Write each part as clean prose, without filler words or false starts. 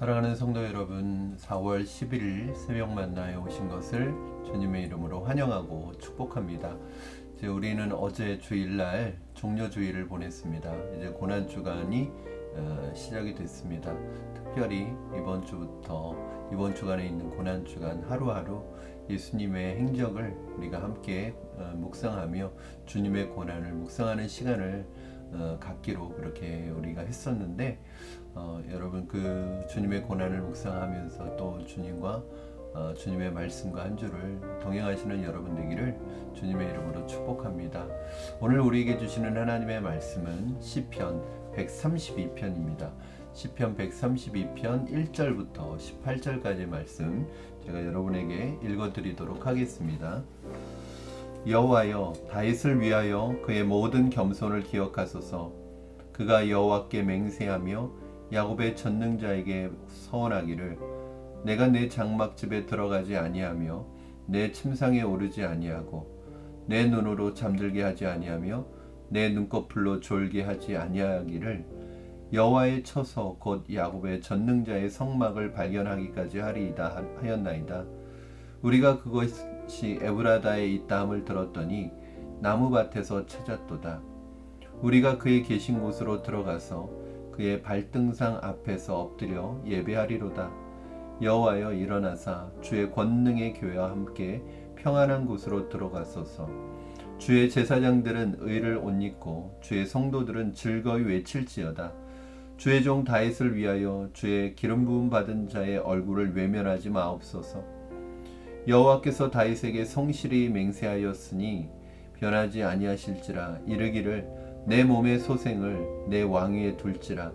사랑하는 성도 여러분, 4월 11일 새벽 만나에 오신 것을 주님의 이름으로 환영하고 축복합니다. 이제 우리는 어제 주일날 종료주일을 보냈습니다. 이제 고난주간이 시작이 됐습니다. 특별히 이번 주부터 이번 주간에 있는 고난주간 하루하루 예수님의 행적을 우리가 함께 묵상하며 주님의 고난을 묵상하는 시간을 갖기로 그렇게 우리가 했었는데, 여러분 그 주님의 고난을 묵상하면서 또 주님과 주님의 말씀과 한 주를 동행하시는 여러분 되기를 주님의 이름으로 축복합니다. 오늘 우리에게 주시는 하나님의 말씀은 시편 132편입니다. 시편 132편 1절부터 18절까지의 말씀 제가 여러분에게 읽어드리도록 하겠습니다. 여호와여, 다윗을 위하여 그의 모든 겸손을 기억하소서. 그가 여호와께 맹세하며 야곱의 전능자에게 서원하기를, 내가 내 장막집에 들어가지 아니하며 내 침상에 오르지 아니하고 내 눈으로 잠들게 하지 아니하며 내 눈꺼풀로 졸게 하지 아니하기를, 여호와의 처소 곧 야곱의 전능자의 성막을 발견하기까지 하리이다 하였나이다. 우리가 그것이 에브라다에 있다함을 들었더니 나무밭에서 찾았도다. 우리가 그의 계신 곳으로 들어가서 그의 발등상 앞에서 엎드려 예배하리로다. 여호와여, 일어나사 주의 권능의 교회와 함께 평안한 곳으로 들어가소서. 주의 제사장들은 의를 옷 입고 주의 성도들은 즐거이 외칠지어다. 주의 종 다윗을 위하여 주의 기름 부음 받은 자의 얼굴을 외면하지 마옵소서. 여호와께서 다윗에게 성실히 맹세하였으니 변하지 아니하실지라. 이르기를, 내 몸의 소생을 내 왕위에 둘지라.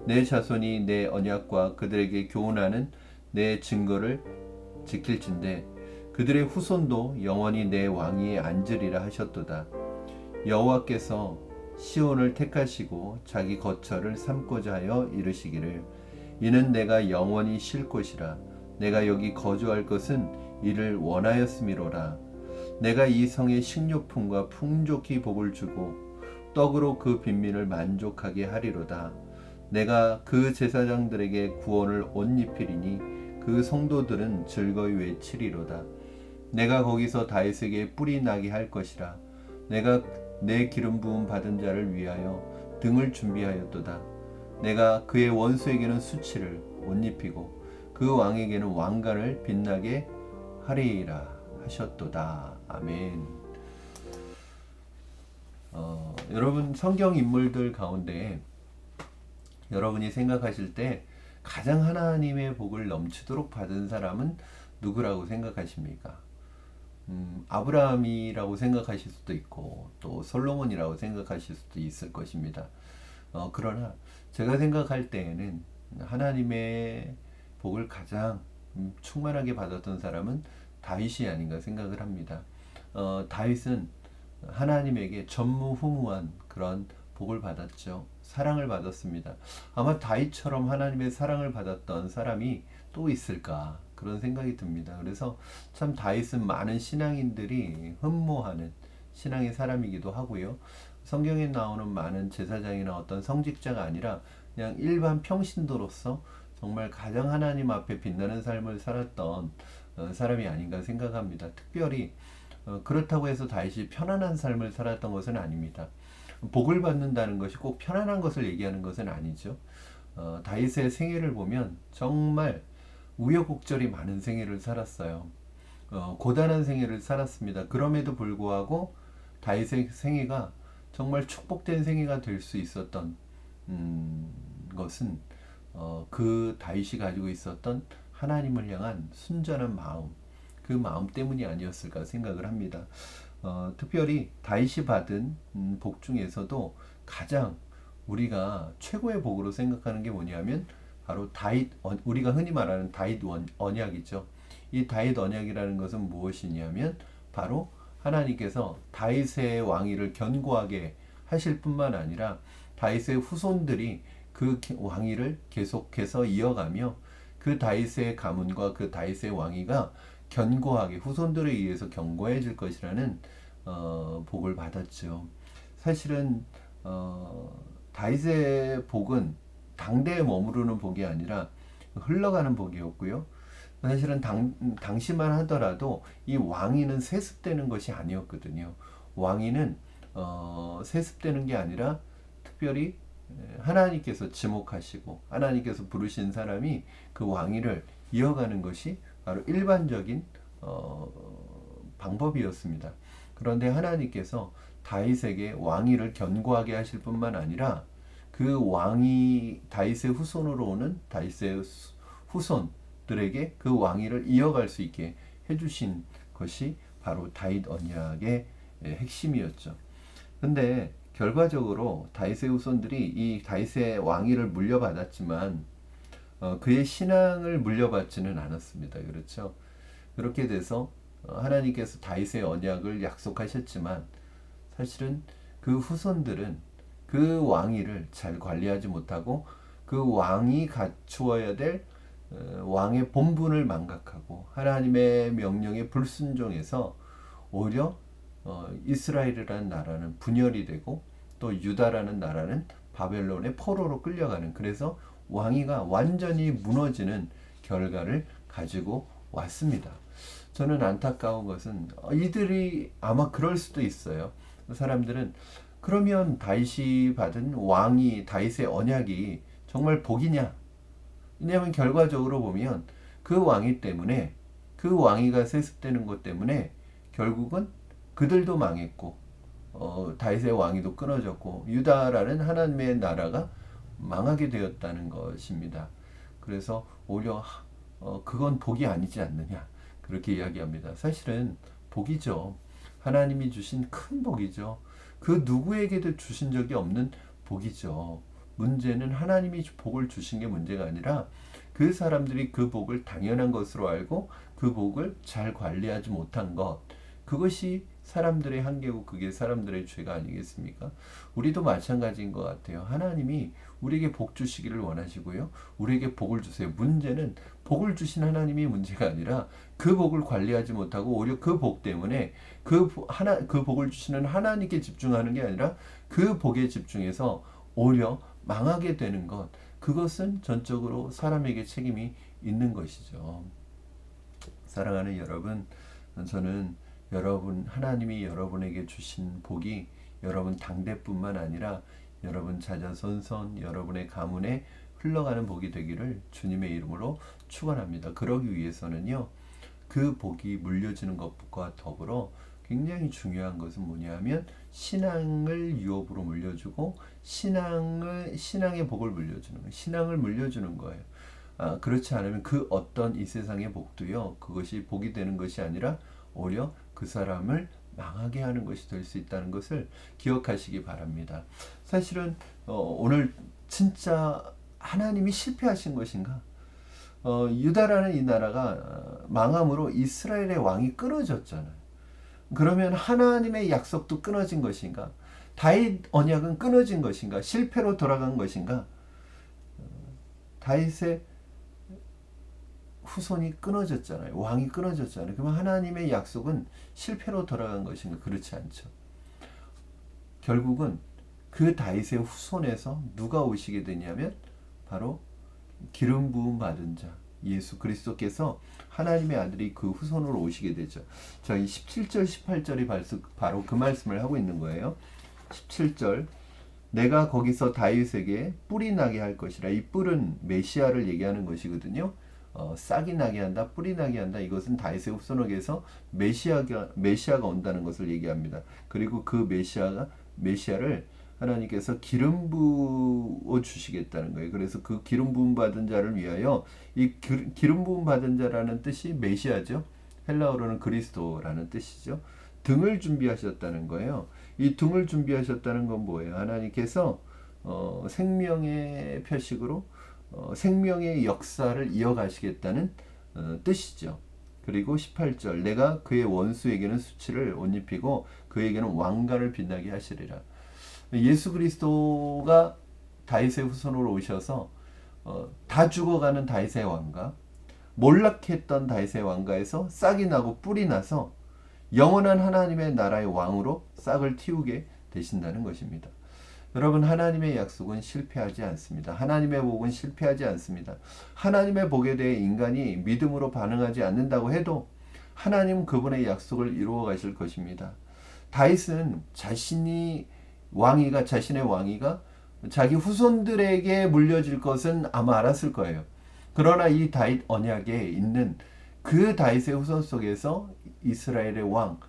내 자손이 내 언약과 그들에게 교훈하는 내 증거를 지킬진대 그들의 후손도 영원히 내 왕위에 앉으리라 하셨도다. 여호와께서 시온을 택하시고 자기 거처를 삼고자 하여 이르시기를, 이는 내가 영원히 쉴 곳이라. 내가 여기 거주할 것은 이를 원하였음이로라. 내가 이 성에 식료품과 풍족히 복을 주고 떡으로 그 빈민을 만족하게 하리로다. 내가 그 제사장들에게 구원을 옷 입히리니 그 성도들은 즐거이 외치리로다. 내가 거기서 다윗에게 뿔이 나게 할 것이라. 내가 내 기름 부음 받은 자를 위하여 등을 준비하였도다. 내가 그의 원수에게는 수치를 옷 입히고 그 왕에게는 왕관을 빛나게 하리이라 하셨도다. 아멘. 여러분, 성경 인물들 가운데 여러분이 생각하실 때 가장 하나님의 복을 넘치도록 받은 사람은 누구라고 생각하십니까? 아브라함이라고 생각하실 수도 있고 또 솔로몬이라고 생각하실 수도 있을 것입니다. 그러나 제가 생각할 때에는 하나님의 복을 가장 충만하게 받았던 사람은 다윗이 아닌가 생각을 합니다. 다윗은 하나님에게 전무후무한 그런 복을 받았죠. 사랑을 받았습니다. 아마 다윗처럼 하나님의 사랑을 받았던 사람이 또 있을까 그런 생각이 듭니다. 그래서 참 다윗은 많은 신앙인들이 흠모하는 신앙의 사람이기도 하고요. 성경에 나오는 많은 제사장이나 어떤 성직자가 아니라 그냥 일반 평신도로서 정말 가장 하나님 앞에 빛나는 삶을 살았던 사람이 아닌가 생각합니다. 특별히 그렇다고 해서 다윗이 편안한 삶을 살았던 것은 아닙니다. 복을 받는다는 것이 꼭 편안한 것을 얘기하는 것은 아니죠. 다윗의 생애를 보면 정말 우여곡절이 많은 생애를 살았어요. 고단한 생애를 살았습니다. 그럼에도 불구하고 다윗의 생애가 정말 축복된 생애가 될 수 있었던 것은 그 다윗이 가지고 있었던 하나님을 향한 순전한 마음, 그 마음 때문이 아니었을까 생각을 합니다. 특별히 다윗이 받은 복 중에서도 가장 우리가 최고의 복으로 생각하는 게 뭐냐면 바로 우리가 흔히 말하는 다윗 언약이죠. 이 다윗 언약이라는 것은 무엇이냐면 바로 하나님께서 다윗의 왕위를 견고하게 하실 뿐만 아니라 다윗의 후손들이 그 왕위를 계속해서 이어가며 그 다윗의 가문과 그 다윗의 왕위가 견고하게 후손들에 의해서 견고해질 것이라는 복을 받았죠. 사실은 다윗의 복은 당대에 머무르는 복이 아니라 흘러가는 복이었고요. 사실은 당시만 하더라도 이 왕위는 세습되는 것이 아니었거든요. 왕위는 세습되는 게 아니라 특별히 하나님께서 지목하시고 하나님께서 부르신 사람이 그 왕위를 이어가는 것이 바로 일반적인 방법이었습니다. 그런데 하나님께서 다윗에게 왕위를 견고하게 하실 뿐만 아니라 그 왕이 다윗의 후손으로 오는 다윗의 후손들에게 그 왕위를 이어갈 수 있게 해주신 것이 바로 다윗 언약의 핵심이었죠. 근데 결과적으로 다윗의 후손들이 이 다윗의 왕위를 물려받았지만 그의 신앙을 물려받지는 않았습니다. 그렇죠? 그렇게 돼서 하나님께서 다윗의 언약을 약속하셨지만 사실은 그 후손들은 그 왕위를 잘 관리하지 못하고 그 왕이 갖추어야 될 왕의 본분을 망각하고 하나님의 명령에 불순종해서 오히려 이스라엘이라는 나라는 분열이 되고 또 유다라는 나라는 바벨론의 포로로 끌려가는, 그래서 왕위가 완전히 무너지는 결과를 가지고 왔습니다. 저는 안타까운 것은 이들이 아마 그럴 수도 있어요. 사람들은 그러면 다윗이 받은 왕이 다윗의 언약이 정말 복이냐? 왜냐하면 결과적으로 보면 그 왕위 때문에 그 왕위가 세습되는 것 때문에 결국은 그들도 망했고 다윗의 왕위도 끊어졌고 유다라는 하나님의 나라가 망하게 되었다는 것입니다. 그래서 오히려 그건 복이 아니지 않느냐 그렇게 이야기합니다. 사실은 복이죠. 하나님이 주신 큰 복이죠. 그 누구에게도 주신 적이 없는 복이죠. 문제는 하나님이 복을 주신 게 문제가 아니라 그 사람들이 그 복을 당연한 것으로 알고 그 복을 잘 관리하지 못한 것, 그것이 사람들의 한계고 그게 사람들의 죄가 아니겠습니까? 우리도 마찬가지인 것 같아요. 하나님이 우리에게 복 주시기를 원하시고요. 우리에게 복을 주세요. 문제는 복을 주신 하나님이 문제가 아니라 그 복을 관리하지 못하고 오히려 그 복 때문에 그 복을 주시는 하나님께 집중하는 게 아니라 그 복에 집중해서 오히려 망하게 되는 것, 그것은 전적으로 사람에게 책임이 있는 것이죠. 사랑하는 여러분, 저는 하나님이 여러분에게 주신 복이 여러분 당대뿐만 아니라 여러분 자자손손 여러분의 가문에 흘러가는 복이 되기를 주님의 이름으로 축원합니다. 그러기 위해서는요, 그 복이 물려지는 것과 더불어 굉장히 중요한 것은 뭐냐면 신앙을 유업으로 물려주고 신앙의 복을 물려주는 거예요. 신앙을 물려주는 거예요. 그렇지 않으면 그 어떤 이 세상의 복도요, 그것이 복이 되는 것이 아니라 오히려 그 사람을 망하게 하는 것이 될 수 있다는 것을 기억하시기 바랍니다. 사실은 오늘 진짜 하나님이 실패하신 것인가? 유다라는 이 나라가 망함으로 이스라엘의 왕이 끊어졌잖아요. 그러면 하나님의 약속도 끊어진 것인가? 다윗 언약은 끊어진 것인가? 실패로 돌아간 것인가? 다윗의 후손이 끊어졌잖아요. 왕이 끊어졌잖아요. 그러면 하나님의 약속은 실패로 돌아간 것인가? 그렇지 않죠. 결국은 그 다윗의 후손에서 누가 오시게 되냐면 바로 기름 부음 받은 자 예수 그리스도께서 하나님의 아들이 그 후손으로 오시게 되죠. 저희 17절 18절이 바로 그 말씀을 하고 있는 거예요. 17절, 내가 거기서 다윗에게 뿔이 나게 할 것이라. 이 뿔은 메시아를 얘기하는 것이거든요. 싹이 나게 한다, 뿔이 나게 한다. 이것은 다윗의 후손에게서 메시아가 온다는 것을 얘기합니다. 그리고 그 메시아를 하나님께서 기름 부어 주시겠다는 거예요. 그래서 그 기름 부음 받은 자를 위하여, 이 기름 부음 받은 자라는 뜻이 메시아죠. 헬라어로는 그리스도라는 뜻이죠. 등을 준비하셨다는 거예요. 이 등을 준비하셨다는 건 뭐예요? 하나님께서 생명의 표식으로 생명의 역사를 이어가시겠다는 뜻이죠. 그리고 18절, 내가 그의 원수에게는 수치를 옷 입히고 그에게는 왕관을 빛나게 하시리라. 예수 그리스도가 다윗의 후손으로 오셔서 다 죽어가는 다윗의 왕가, 몰락했던 다윗의 왕가에서 싹이 나고 뿔이 나서 영원한 하나님의 나라의 왕으로 싹을 틔우게 되신다는 것입니다. 여러분, 하나님의 약속은 실패하지 않습니다. 하나님의 복은 실패하지 않습니다. 하나님의 복에 대해 인간이 믿음으로 반응하지 않는다고 해도 하나님은 그분의 약속을 이루어 가실 것입니다. 다윗은 자신의 왕위가 자기 후손들에게 물려질 것은 아마 알았을 거예요. 그러나 이 다윗 언약에 있는 그 다윗의 후손 속에서 이스라엘의 왕,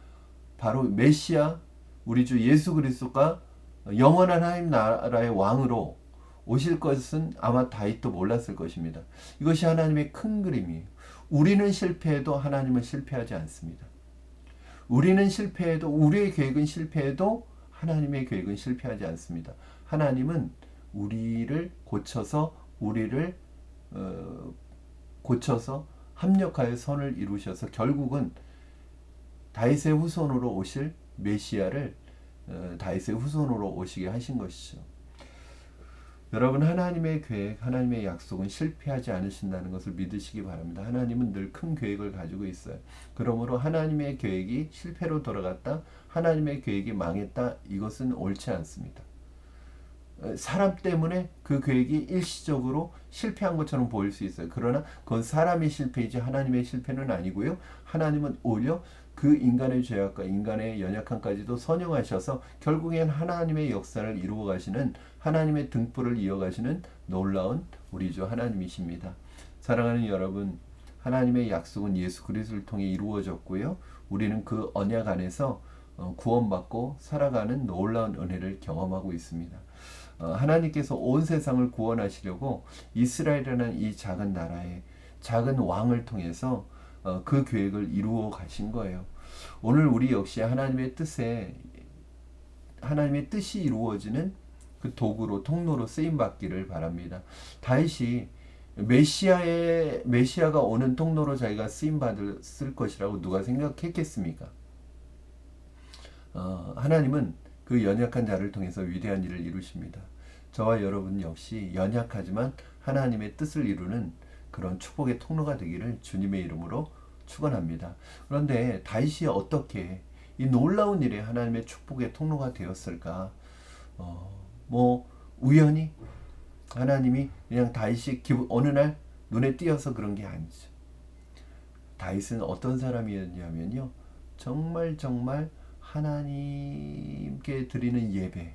바로 메시아, 우리 주 예수 그리스도가 영원한 하나님 나라의 왕으로 오실 것은 아마 다윗도 몰랐을 것입니다. 이것이 하나님의 큰 그림이에요. 우리는 실패해도 하나님은 실패하지 않습니다. 우리는 실패해도, 우리의 계획은 실패해도 하나님의 계획은 실패하지 않습니다. 하나님은 우리를 고쳐서 합력하여 선을 이루셔서 결국은 다윗의 후손으로 오실 메시아를 다윗의 후손으로 오시게 하신 것이죠. 여러분, 하나님의 계획, 하나님의 약속은 실패하지 않으신다는 것을 믿으시기 바랍니다. 하나님은 늘 큰 계획을 가지고 있어요. 그러므로 하나님의 계획이 실패로 돌아갔다, 하나님의 계획이 망했다, 이것은 옳지 않습니다. 사람 때문에 그 계획이 일시적으로 실패한 것처럼 보일 수 있어요. 그러나 그건 사람의 실패이지 하나님의 실패는 아니고요. 하나님은 오히려 그 인간의 죄악과 인간의 연약함까지도 선용하셔서 결국엔 하나님의 역사를 이루어 가시는, 하나님의 등불을 이어가시는 놀라운 우리 주 하나님이십니다. 사랑하는 여러분, 하나님의 약속은 예수 그리스도를 통해 이루어졌고요. 우리는 그 언약 안에서 구원받고 살아가는 놀라운 은혜를 경험하고 있습니다. 하나님께서 온 세상을 구원하시려고 이스라엘이라는 이 작은 나라의 작은 왕을 통해서 그 계획을 이루어 가신 거예요. 오늘 우리 역시 하나님의 뜻이 이루어지는 그 도구로, 통로로 쓰임 받기를 바랍니다. 다윗이 메시아가 오는 통로로 자기가 쓰임 받을 것이라고 누가 생각했겠습니까? 하나님은 그 연약한 자를 통해서 위대한 일을 이루십니다. 저와 여러분 역시 연약하지만 하나님의 뜻을 이루는 그런 축복의 통로가 되기를 주님의 이름으로 축원합니다. 그런데 다윗이 어떻게 이 놀라운 일에 하나님의 축복의 통로가 되었을까? 우연히 하나님이 그냥 다윗이 어느 날 눈에 띄어서 그런 게 아니죠. 다윗은 어떤 사람이었냐면요, 정말 하나님께 드리는 예배,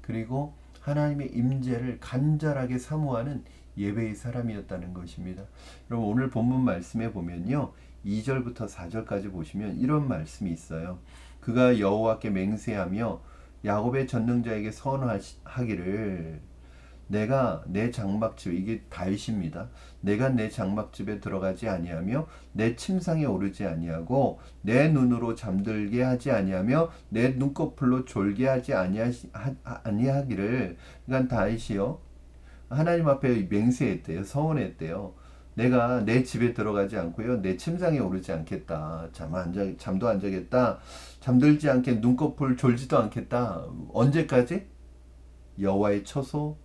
그리고 하나님의 임재를 간절하게 사모하는 예배의 사람이었다는 것입니다. 여러분, 오늘 본문 말씀에 보면요, 2절부터 4절까지 보시면 이런 말씀이 있어요. 그가 여호와께 맹세하며 야곱의 전능자에게 선하기를, 내가 내 장막집에, 이게 다윗입니다. 내가 내 장막집에 들어가지 아니하며 내 침상에 오르지 아니하고 내 눈으로 잠들게 하지 아니하며 내 눈꺼풀로 졸게 하지 아니하기를. 그러니까 다윗이요, 하나님 앞에 맹세했대요. 서원했대요. 내가 내 집에 들어가지 않고요, 내 침상에 오르지 않겠다. 잠도 안 자겠다. 잠들지 않게 눈꺼풀 졸지도 않겠다. 언제까지? 여호와의 처소,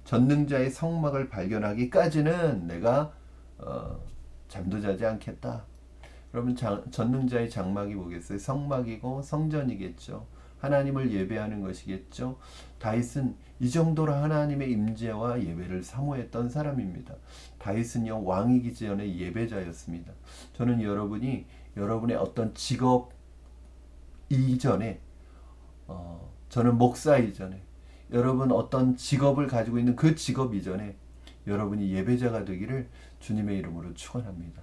전능자의 성막을 발견하기까지는 내가 잠도 자지 않겠다. 그러면 전능자의 장막이 뭐겠어요? 성막이고 성전이겠죠. 하나님을 예배하는 것이겠죠. 다윗은 이 정도로 하나님의 임재와 예배를 사모했던 사람입니다. 다윗은요, 왕이기 전에 예배자였습니다. 저는 여러분이 여러분의 어떤 직업 이전에, 저는 목사 이전에, 여러분 어떤 직업을 가지고 있는 그 직업 이전에 여러분이 예배자가 되기를 주님의 이름으로 축원합니다.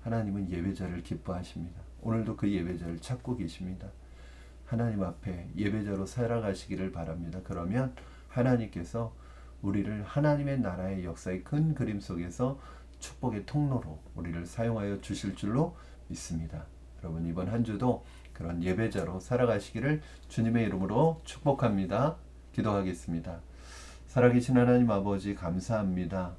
하나님은 예배자를 기뻐하십니다. 오늘도 그 예배자를 찾고 계십니다. 하나님 앞에 예배자로 살아가시기를 바랍니다. 그러면 하나님께서 우리를 하나님의 나라의 역사의 큰 그림 속에서 축복의 통로로 우리를 사용하여 주실 줄로 믿습니다. 여러분, 이번 한 주도 그런 예배자로 살아가시기를 주님의 이름으로 축복합니다. 기도하겠습니다. 살아계신 하나님 아버지, 감사합니다.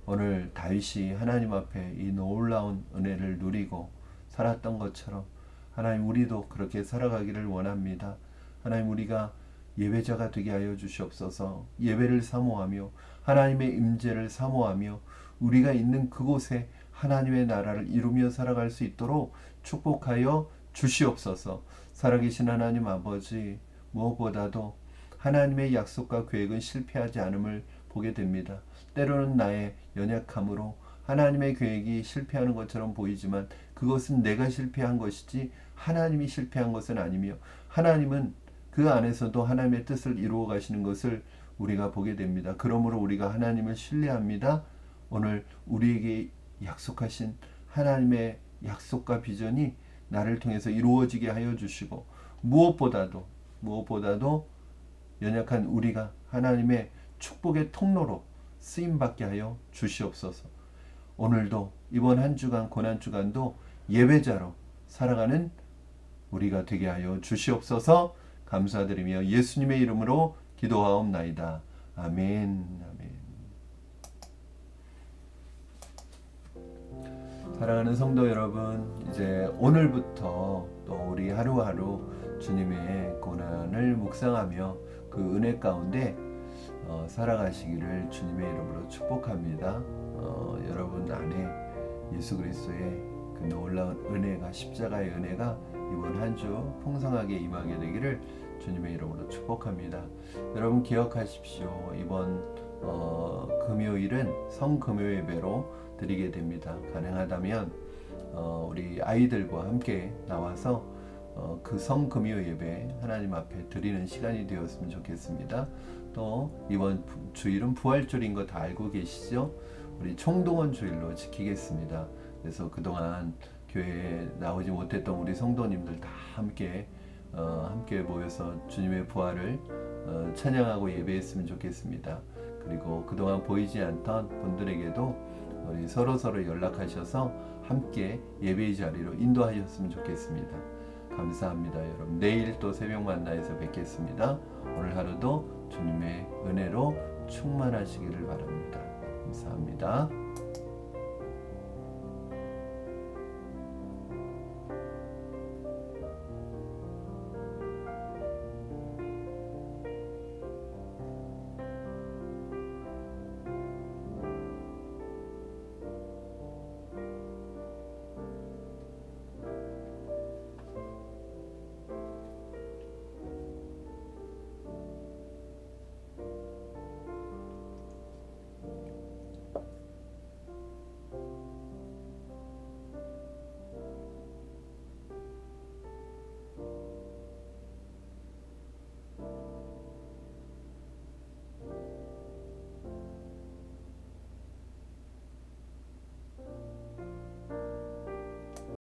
오늘 다윗이 하나님 앞에 이 놀라운 은혜를 누리고 살았던 것처럼 하나님, 우리도 그렇게 살아가기를 원합니다. 하나님, 우리가 예배자가 되게 하여 주시옵소서. 예배를 사모하며 하나님의 임재를 사모하며 우리가 있는 그곳에 하나님의 나라를 이루며 살아갈 수 있도록 축복하여 주시옵소서. 살아계신 하나님 아버지, 무엇보다도 하나님의 약속과 계획은 실패하지 않음을 보게 됩니다. 때로는 나의 연약함으로 하나님의 계획이 실패하는 것처럼 보이지만 그것은 내가 실패한 것이지 하나님이 실패한 것은 아니며 하나님은 그 안에서도 하나님의 뜻을 이루어 가시는 것을 우리가 보게 됩니다. 그러므로 우리가 하나님을 신뢰합니다. 오늘 우리에게 약속하신 하나님의 약속과 비전이 나를 통해서 이루어지게 하여 주시고 무엇보다도 연약한 우리가 하나님의 축복의 통로로 쓰임받게 하여 주시옵소서. 오늘도 이번 한 주간 고난 주간도 예배자로 살아가는 우리가 되게 하여 주시옵소서. 감사드리며 예수님의 이름으로 기도하옵나이다. 아멘. 아멘. 사랑하는 성도 여러분, 이제 오늘부터 또 우리 하루하루 주님의 고난을 묵상하며 그 은혜 가운데 살아가시기를 주님의 이름으로 축복합니다. 여러분 안에 예수 그리스도의 그 놀라운 은혜가, 십자가의 은혜가 이번 한 주 풍성하게 임하게 되기를 주님의 이름으로 축복합니다. 여러분 기억하십시오. 이번 금요일은 성금요 예배로 드리게 됩니다. 가능하다면 우리 아이들과 함께 나와서 그 성금요 예배 하나님 앞에 드리는 시간이 되었으면 좋겠습니다. 또 이번 주일은 부활주일인 거 다 알고 계시죠? 우리 총동원 주일로 지키겠습니다. 그래서 그동안 교회에 나오지 못했던 우리 성도님들 다 함께 모여서 주님의 부활을 찬양하고 예배했으면 좋겠습니다. 그리고 그동안 보이지 않던 분들에게도 우리 서로 연락하셔서 함께 예배의 자리로 인도하셨으면 좋겠습니다. 감사합니다. 여러분 내일 또 새벽 만나에서 뵙겠습니다. 오늘 하루도 주님의 은혜로 충만하시기를 바랍니다. 감사합니다.